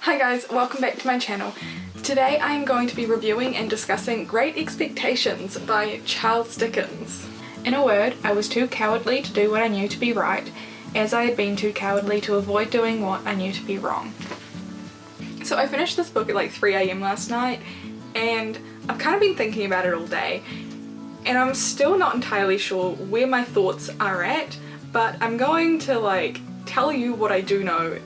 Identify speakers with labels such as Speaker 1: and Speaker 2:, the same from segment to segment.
Speaker 1: Hi guys, welcome back to my channel. Today I am going to be reviewing and discussing Great Expectations by Charles Dickens. In a word, I was too cowardly to do what I knew to be right, as I had been too cowardly to avoid doing what I knew to be wrong. So I finished this book at like 3 AM last night, and I've kind of been thinking about it all day, and I'm still not entirely sure where my thoughts are at, but I'm going to tell you what I do know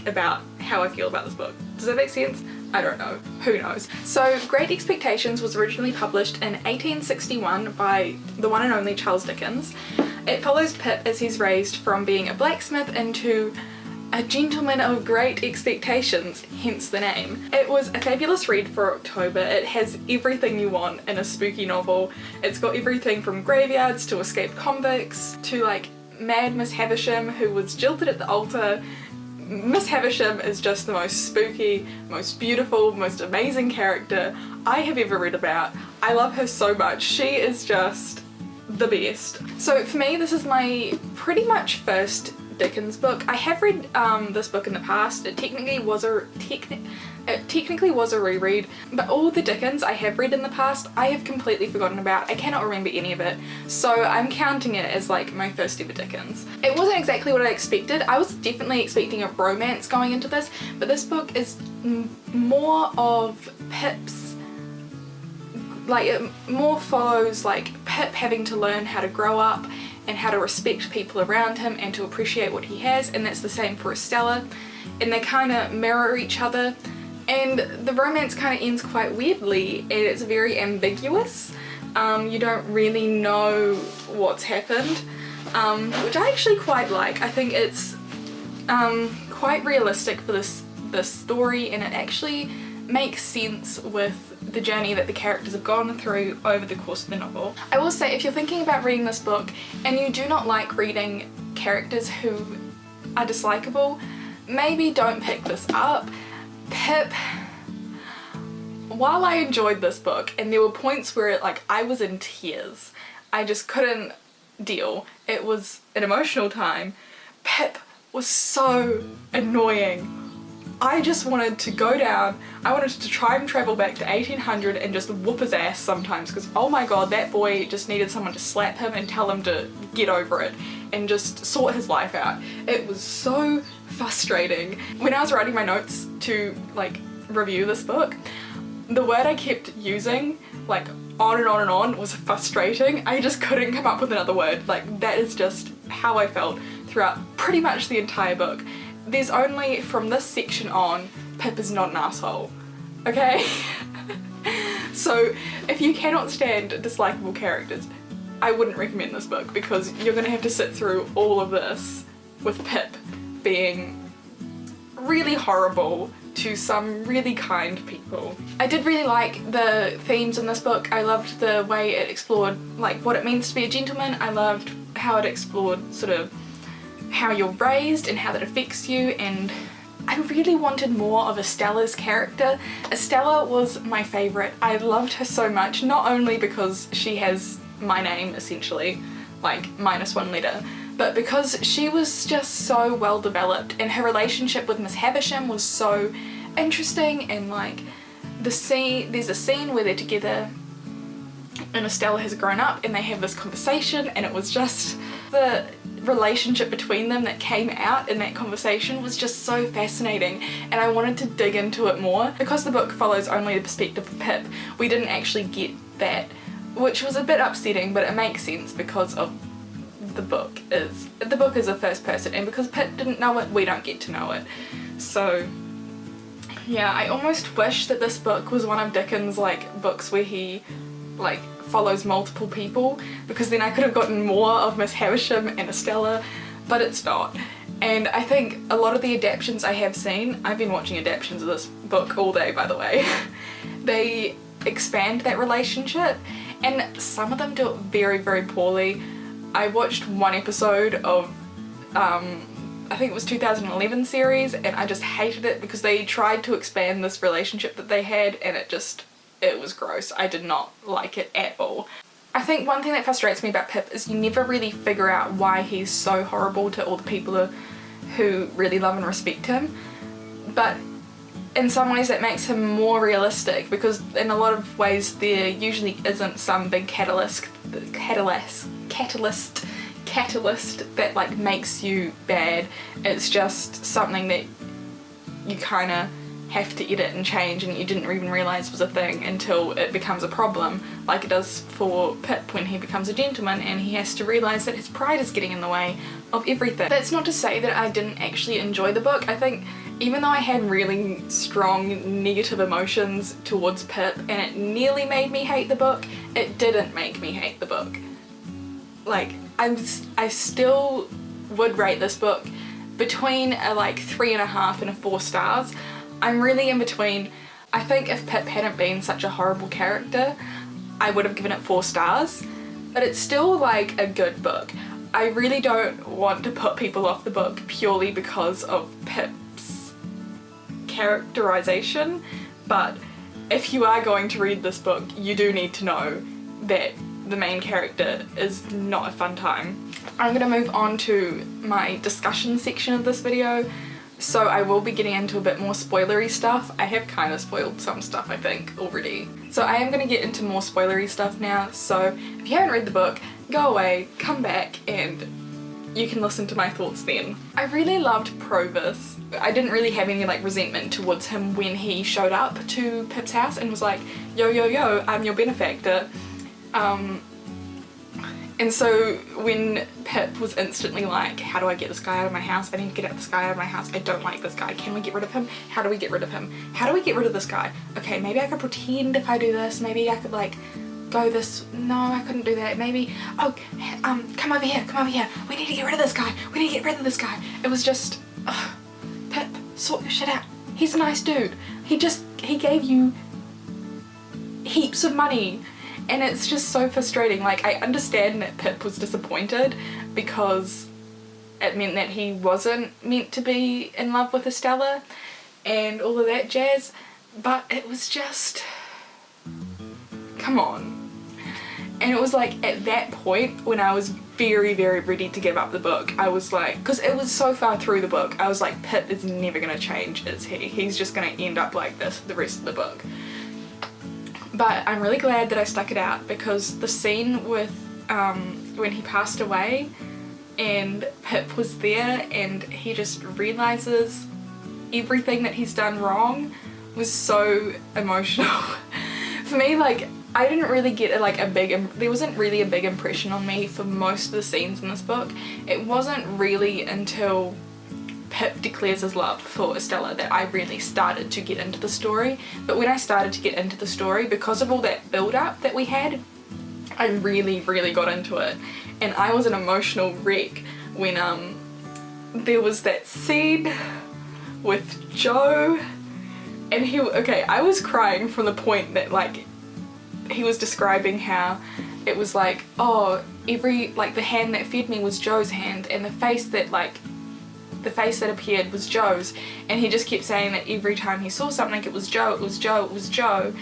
Speaker 1: about how I feel about this book. Does that make sense? I don't know. Who knows? So Great Expectations was originally published in 1861 by the one and only Charles Dickens. It follows Pip as he's raised from being a blacksmith into a gentleman of great expectations, hence the name. It was a fabulous read for October. It has everything you want in a spooky novel. It's got everything from graveyards to escaped convicts to mad Miss Havisham who was jilted at the altar. Miss Havisham is just the most spooky, most beautiful, most amazing character I have ever read about. I love her so much. She is just the best. So for me, this is my pretty much first Dickens book. I have read this book in the past. It technically was a reread, but all the Dickens I have read in the past I have completely forgotten about. I cannot remember any of it, so I'm counting it as my first ever Dickens. It wasn't exactly what I expected. I was definitely expecting a romance going into this, but this book is more of Pip's, it more follows Pip having to learn how to grow up and how to respect people around him and to appreciate what he has, and that's the same for Estella, and they kind of mirror each other. And the romance kind of ends quite weirdly, and it's very ambiguous. You don't really know what's happened, which I actually quite like. I think it's quite realistic for this story, and it actually makes sense with the journey that the characters have gone through over the course of the novel. I will say, if you're thinking about reading this book and you do not like reading characters who are dislikable, maybe don't pick this up. Pip, while I enjoyed this book and there were points where I was in tears, I just couldn't deal. It was an emotional time. Pip was so annoying. I just wanted to go down, I wanted to try and travel back to 1800 and just whoop his ass sometimes, because oh my god, that boy just needed someone to slap him and tell him to get over it and just sort his life out. It was so frustrating. When I was writing my notes to review this book, the word I kept using on and on and on was frustrating. I just couldn't come up with another word. That is just how I felt throughout pretty much the entire book. There's only from this section on, Pip is not an asshole, okay? So if you cannot stand dislikable characters, I wouldn't recommend this book, because you're gonna have to sit through all of this with Pip being really horrible to some really kind people. I did really like the themes in this book. I loved the way it explored what it means to be a gentleman. I loved how it explored sort of how you're raised and how that affects you, and I really wanted more of Estella's character. Estella was my favourite. I loved her so much, not only because she has my name essentially, minus one letter, but because she was just so well developed, and her relationship with Miss Havisham was so interesting, and there's a scene where they're together and Estella has grown up and they have this conversation, and it was just the relationship between them that came out in that conversation was just so fascinating, and I wanted to dig into it more. Because the book follows only the perspective of Pip, we didn't actually get that, which was a bit upsetting, but it makes sense because of the book is a first person, and because Pip didn't know it, we don't get to know it. So yeah, I almost wish that this book was one of Dickens' books where he follows multiple people, because then I could have gotten more of Miss Havisham and Estella, but it's not. And I think a lot of the adaptions I have seen, I've been watching adaptions of this book all day by the way, they expand that relationship, and some of them do it very, very poorly. I watched one episode of I think it was 2011 series, and I just hated it because they tried to expand this relationship that they had, and it was gross. I did not like it at all. I think one thing that frustrates me about Pip is you never really figure out why he's so horrible to all the people who really love and respect him, but in some ways that makes him more realistic, because in a lot of ways there usually isn't some big catalyst that like makes you bad. It's just something that you kind of have to edit and change, and you didn't even realise was a thing until it becomes a problem, like it does for Pip when he becomes a gentleman and he has to realise that his pride is getting in the way of everything. That's not to say that I didn't actually enjoy the book. I think even though I had really strong negative emotions towards Pip and it nearly made me hate the book, it didn't make me hate the book. Like, I still would rate this book between a like 3.5 and a 4 stars. I'm really in between. I think if Pip hadn't been such a horrible character, I would have given it 4 stars, but it's still like a good book. I really don't want to put people off the book purely because of Pip's characterization, but if you are going to read this book, you do need to know that the main character is not a fun time. I'm gonna move on to my discussion section of this video. So I will be getting into a bit more spoilery stuff. I have kind of spoiled some stuff, I think, already. So I am going to get into more spoilery stuff now, so if you haven't read the book, go away, come back, and you can listen to my thoughts then. I really loved Provis. I didn't really have any like resentment towards him when he showed up to Pip's house and was like, yo, yo, yo, I'm your benefactor. And so when Pip was instantly like, how do I get this guy out of my house? I need to get this guy out of my house. I don't like this guy. Can we get rid of him? How do we get rid of him? How do we get rid of this guy? Okay, maybe I could pretend if I do this. Maybe I could like go this. No, I couldn't do that. Maybe, oh, come over here, come over here. We need to get rid of this guy. We need to get rid of this guy. It was just, Pip, sort your shit out. He's a nice dude. He gave you heaps of money. And it's just so frustrating. Like, I understand that Pip was disappointed because it meant that he wasn't meant to be in love with Estella and all of that jazz, but it was just, come on. And it was like at that point when I was very, very ready to give up the book, I was like, because it was so far through the book, I was like, Pip is never going to change, is he? He's just going to end up like this the rest of the book. But I'm really glad that I stuck it out, because the scene with when he passed away and Pip was there and he just realises everything that he's done wrong was so emotional. For me, like, I didn't really get there wasn't really a big impression on me for most of the scenes in this book. It wasn't really until Pip declares his love for Estella that I really started to get into the story. But when I started to get into the story, because of all that build-up that we had, I really, really got into it. And I was an emotional wreck when there was that scene with Joe and I was crying from the point that like he was describing how it was like, oh, the hand that fed me was Joe's hand, and the face that appeared was Joe's, and he just kept saying that every time he saw something it was Joe, it was Joe, it was Joe,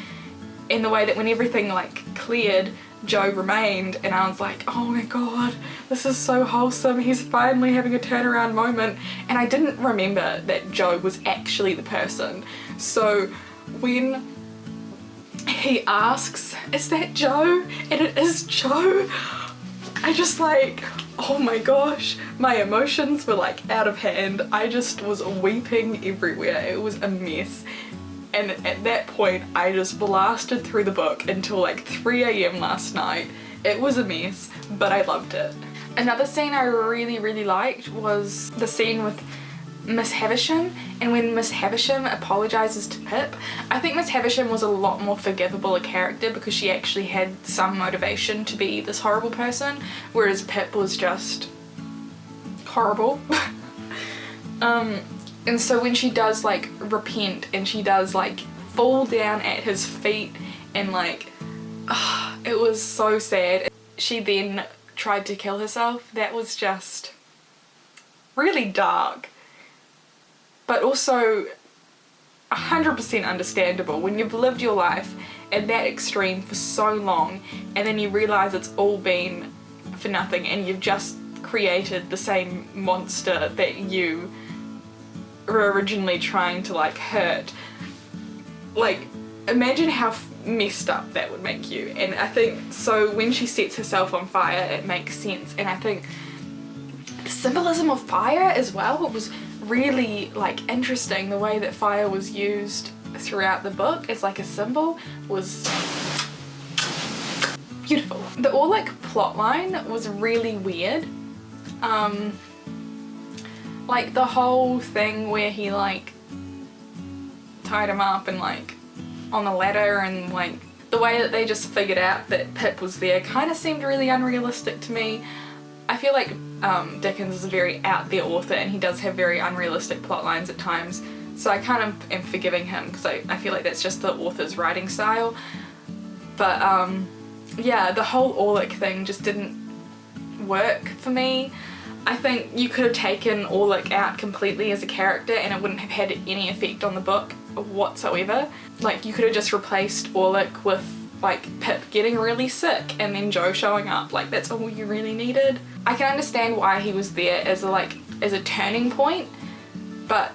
Speaker 1: in the way that when everything like cleared, Joe remained. And I was like, oh my god, this is so wholesome, he's finally having a turnaround moment. And I didn't remember that Joe was actually the person. So when he asks, is that Joe? And it is Joe, I just like, oh my gosh, my emotions were like out of hand. I just was weeping everywhere. It was a mess. And at that point I just blasted through the book until like 3 AM last night. It was a mess, but I loved it. Another scene I really, really liked was the scene with Miss Havisham, and when Miss Havisham apologises to Pip. I think Miss Havisham was a lot more forgivable a character because she actually had some motivation to be this horrible person, whereas Pip was just horrible. And so when she does like repent and she does like fall down at his feet and like, it was so sad. She then tried to kill herself. That was just really dark, but also 100% understandable when you've lived your life at that extreme for so long and then you realise it's all been for nothing and you've just created the same monster that you were originally trying to like hurt. like, imagine how messed up that would make you. And I think, so when she sets herself on fire, it makes sense. And I think the symbolism of fire as well, it was really like interesting. The way that fire was used throughout the book as like a symbol was beautiful. The Orlick plotline was really weird. Like the whole thing where he like tied him up and like on the ladder, and like the way that they just figured out that Pip was there kind of seemed really unrealistic to me. I feel like Dickens is a very out there author, and he does have very unrealistic plot lines at times, so I kind of am forgiving him because I feel like that's just the author's writing style. But yeah, the whole Orlick thing just didn't work for me. I think you could have taken Orlick out completely as a character and it wouldn't have had any effect on the book whatsoever. Like, you could have just replaced Orlick with like Pip getting really sick and then Jo showing up. Like, that's all you really needed. I can understand why he was there as a turning point, but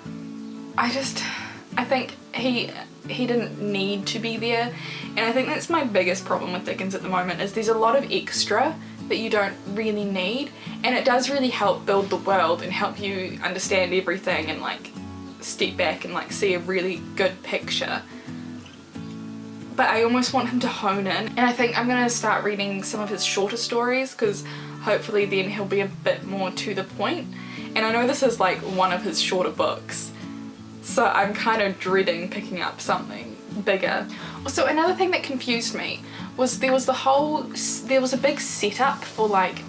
Speaker 1: I think he didn't need to be there. And I think that's my biggest problem with Dickens at the moment, is there's a lot of extra that you don't really need, and it does really help build the world and help you understand everything and like step back and like see a really good picture. But I almost want him to hone in, and I think I'm gonna start reading some of his shorter stories because hopefully then he'll be a bit more to the point. And I know this is like one of his shorter books, so I'm kind of dreading picking up something bigger. Also, another thing that confused me was there was a big setup for like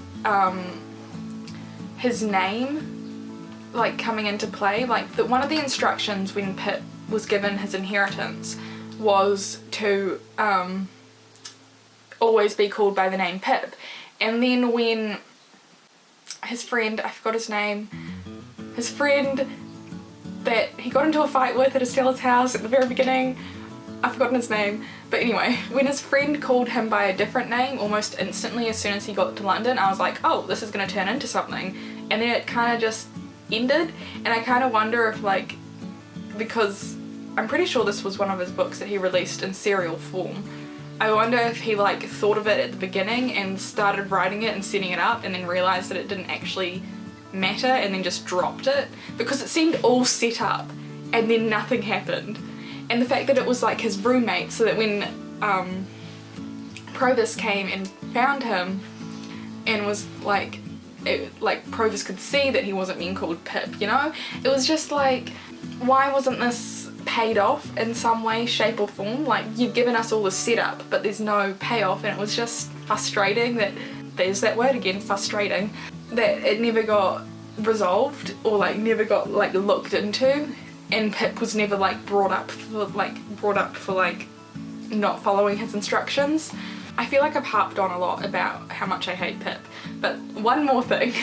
Speaker 1: his name like coming into play. Like one of the instructions when Pip was given his inheritance was to always be called by the name Pip. And then when his friend, I forgot his name, his friend that he got into a fight with at Estella's house at the very beginning, I've forgotten his name, but anyway, when his friend called him by a different name almost instantly as soon as he got to London, I was like, oh, this is going to turn into something. And then it kind of just ended, and I kind of wonder if like, because I'm pretty sure this was one of his books that he released in serial form, I wonder if he like thought of it at the beginning and started writing it and setting it up and then realised that it didn't actually matter and then just dropped it, because it seemed all set up and then nothing happened. And the fact that it was like his roommate, so that when Provis came and found him and was like, Provis could see that he wasn't being called Pip, you know? It was just like, why wasn't this paid off in some way, shape or form? Like, you've given us all the setup, but there's no payoff, and it was just frustrating that, there's that word again, frustrating, that it never got resolved or like never got like looked into. And Pip was never like brought up for not following his instructions. I feel like I've harped on a lot about how much I hate Pip, but one more thing.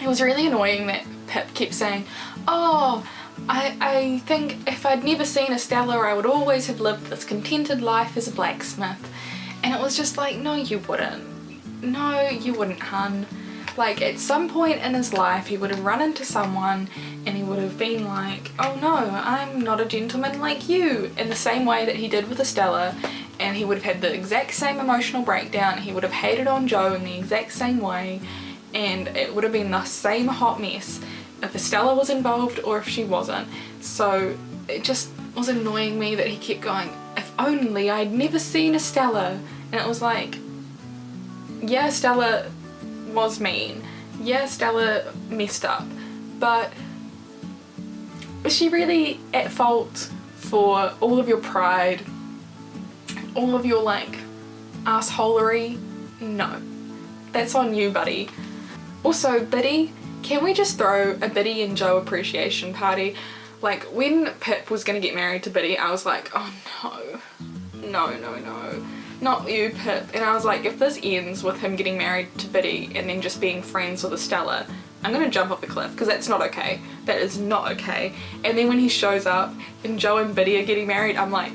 Speaker 1: It was really annoying that Pip kept saying, oh, I think if I'd never seen Estella, I would always have lived this contented life as a blacksmith. And it was just like, no you wouldn't. No you wouldn't, hun. Like, at some point in his life he would have run into someone and he would have been like, oh no, I'm not a gentleman like you, in the same way that he did with Estella, and he would have had the exact same emotional breakdown. He would have hated on Jo in the exact same way, and it would have been the same hot mess if Estella was involved or if she wasn't. So it just was annoying me that he kept going, if only I'd never seen Estella. And it was like, yeah, Estella was mean, yeah, Stella messed up, but was she really at fault for all of your pride, all of your like assholery? No, that's on you, buddy. Also, Biddy, can we just throw a Biddy and Jo appreciation party? Like, when Pip was gonna get married to Biddy, I was like, oh no, not you, Pip. And I was like, if this ends with him getting married to Biddy and then just being friends with Estella, I'm gonna jump off the cliff, because that's not okay. That is not okay. And then when he shows up and Jo and Biddy are getting married, I'm like,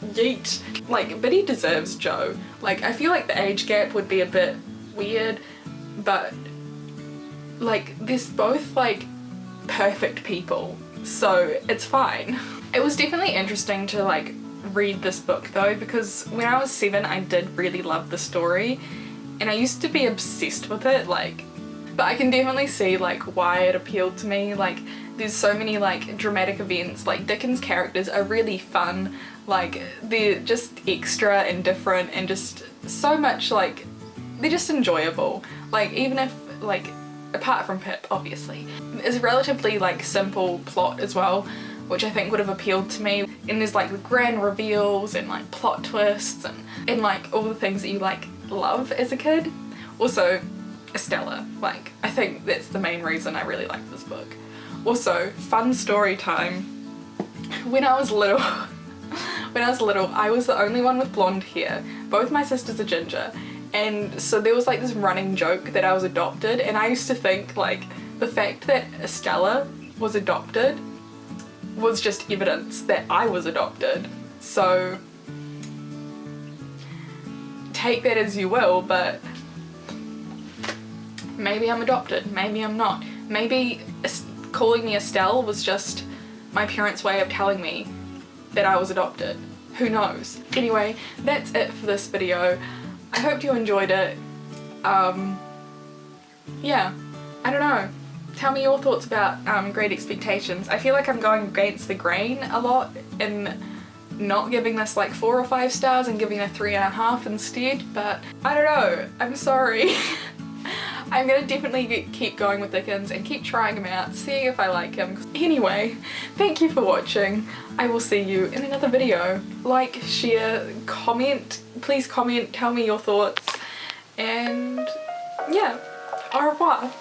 Speaker 1: yeet. Like, Biddy deserves Jo. Like, I feel like the age gap would be a bit weird, but like, there's both like perfect people so it's fine. It was definitely interesting to like read this book though, because when I was 7 I did really love the story and I used to be obsessed with it, like, but I can definitely see like why it appealed to me. Like there's so many like dramatic events, like Dickens' characters are really fun, like they're just extra and different and just so much, like they're just enjoyable. Like even if like, apart from Pip obviously, it's a relatively like simple plot as well, which I think would have appealed to me. And there's like the grand reveals and like plot twists and like all the things that you like love as a kid. Also Estella, like I think that's the main reason I really like this book. Also, fun story time. When I was little, I was the only one with blonde hair. Both my sisters are ginger. And so there was like this running joke that I was adopted, and I used to think like the fact that Estella was adopted was just evidence that I was adopted. So take that as you will, but maybe I'm adopted, maybe I'm not. Maybe calling me Estelle was just my parents' way of telling me that I was adopted. Who knows? Anyway, that's it for this video. I hope you enjoyed it. Yeah, I don't know. Tell me your thoughts about Great Expectations. I feel like I'm going against the grain a lot in not giving this like 4 or 5 stars and giving it a 3.5 instead, but I don't know. I'm sorry. I'm gonna definitely keep going with Dickens and keep trying him out, seeing if I like him. Anyway, thank you for watching. I will see you in another video. Like, share, comment, please comment, tell me your thoughts, and yeah, au revoir.